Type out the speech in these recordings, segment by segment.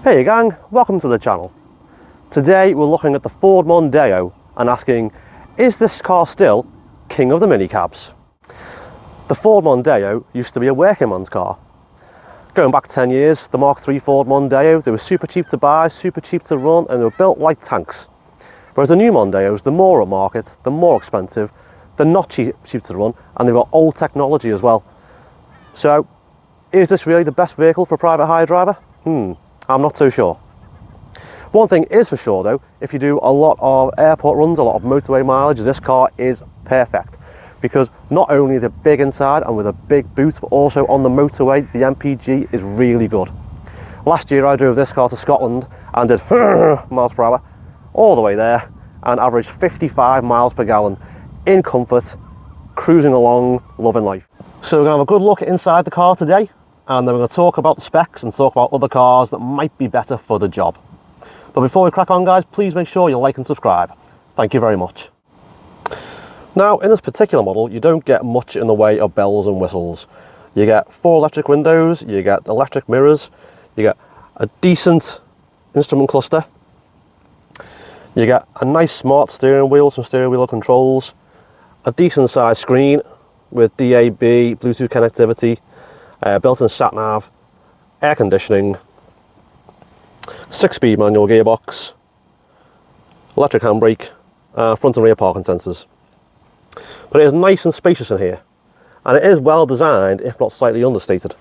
Hey gang, welcome to the channel. Today we're looking at the Ford Mondeo and asking, is this car still king of the minicabs? The Ford Mondeo used to be a working man's car. Going back 10 years, the Mk5 Ford Mondeo, they were super cheap to buy, super cheap to run, and they were built like tanks. Whereas the new Mondeos, they're more upmarket, they're more expensive, they're not cheap to run, and they've got old technology as well. So, is this really the best vehicle for a private hire driver? I'm not so sure. One thing is for sure though, if you do a lot of airport runs, a lot of motorway mileage, this car is perfect. Because not only is it big inside and with a big boot, but also on the motorway, the MPG is really good. Last year I drove this car to Scotland and did miles per hour all the way there and averaged 55 miles per gallon in comfort, cruising along, loving life. So we're going to have a good look inside the car today, and then we're going to talk about the specs and talk about other cars that might be better for the job. But before we crack on guys, please make sure you like and subscribe. Thank you very much. Now in this particular model, you don't get much in the way of bells and whistles. You get 4 electric windows, you get electric mirrors, you get a decent instrument cluster, you get a nice smart steering wheel, some steering wheel controls, a decent sized screen with DAB, Bluetooth connectivity, built-in sat-nav, air conditioning, 6-speed manual gearbox, electric handbrake, front and rear parking sensors. But it is nice and spacious in here, and it is well designed, if not slightly understated.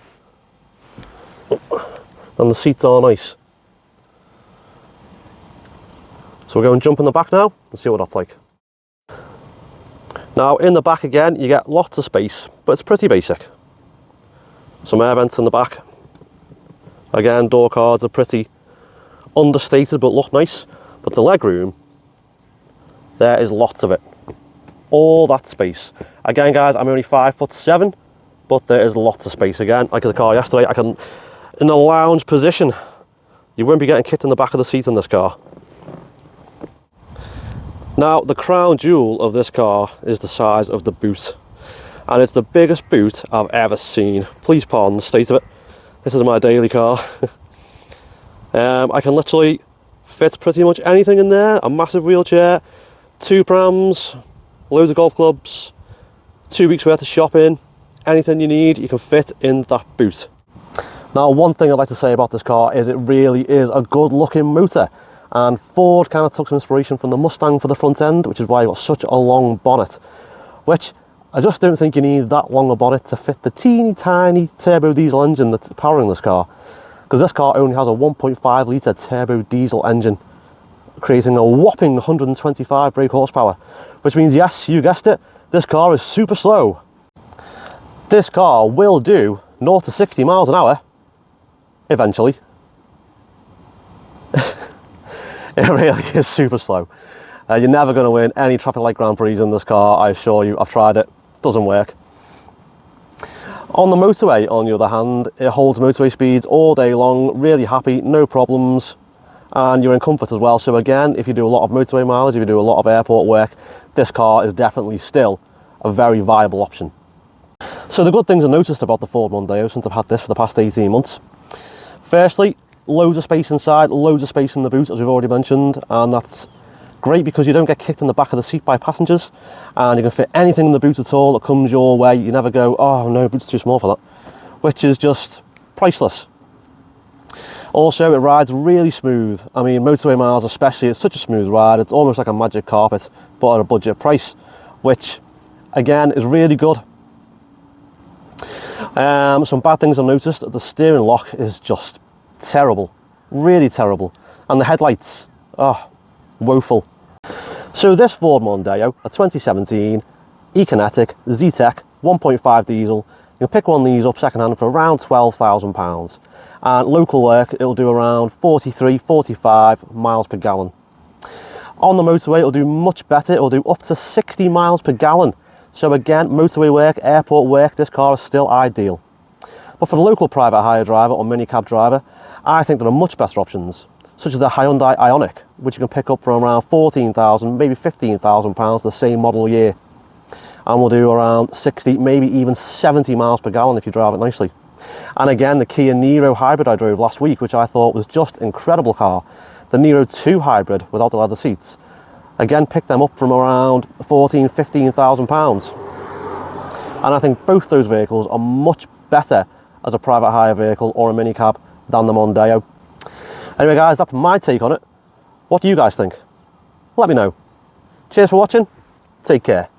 And the seats are nice. So we're going to jump in the back now and see what that's like. Now in the back again, you get lots of space, but it's pretty basic. Some air vents in the back. Again, door cards are pretty understated but look nice. But the legroom, there is lots of it. All that space. Again guys, I'm only 5'7", but there is lots of space again. Like in the car yesterday, I can, in a lounge position, you won't be getting kicked in the back of the seat in this car. Now, the crown jewel of this car is the size of the boot. And it's the biggest boot I've ever seen. Please pardon the state of it. This is my daily car. I can literally fit pretty much anything in there. A massive wheelchair, 2 prams, loads of golf clubs, 2 weeks worth of shopping. Anything you need, you can fit in that boot. Now, one thing I'd like to say about this car is it really is a good looking motor. And Ford kind of took some inspiration from the Mustang for the front end, which is why you've got such a long bonnet, which I just don't think you need that long a bonnet to fit the teeny tiny turbo diesel engine that's powering this car. Because this car only has a 1.5 litre turbo diesel engine, creating a whopping 125 brake horsepower. Which means, yes, you guessed it, this car is super slow. This car will do 0 to 60 miles an hour, eventually. It really is super slow. You're never going to win any traffic light Grand Prix in this car, I assure you. I've tried it, doesn't work. On the motorway, on the other hand, it holds motorway speeds all day long, really happy, no problems, and you're in comfort as well. So again, if you do a lot of motorway mileage, if you do a lot of airport work, this car is definitely still a very viable option. So the good things I noticed about the Ford Mondeo since I've had this for the past 18 months. Firstly, loads of space inside, loads of space in the boot, as we've already mentioned, and that's great because you don't get kicked in the back of the seat by passengers, and you can fit anything in the boot at all that comes your way. You never go, oh no, boot's too small for that, which is just priceless. Also, it rides really smooth. I mean, motorway miles especially, it's such a smooth ride. It's almost like a magic carpet, but at a budget price, which again is really good. Some bad things I noticed: the steering lock is just terrible, really terrible, and the headlights, woeful. So this Ford Mondeo, a 2017 E-Kinetic Z-Tech 1.5 diesel, you can pick one of these up second-hand for around £12,000, and local work it'll do around 43-45 miles per gallon. On the motorway it'll do much better, it'll do up to 60 miles per gallon. So again, motorway work, airport work, this car is still ideal. But for the local private hire driver or minicab driver, I think there are much better options, such as the Hyundai Ioniq, which you can pick up for around £14,000, maybe £15,000 the same model year. And will do around 60, maybe even 70 miles per gallon if you drive it nicely. And again, the Kia Niro hybrid I drove last week, which I thought was just incredible car. The Niro 2 hybrid without the leather seats. Again, picked them up from around £14,000–15,000. And I think both those vehicles are much better as a private hire vehicle or a minicab than the Mondeo. Anyway guys, that's my take on it. What do you guys think? Let me know. Cheers for watching. Take care.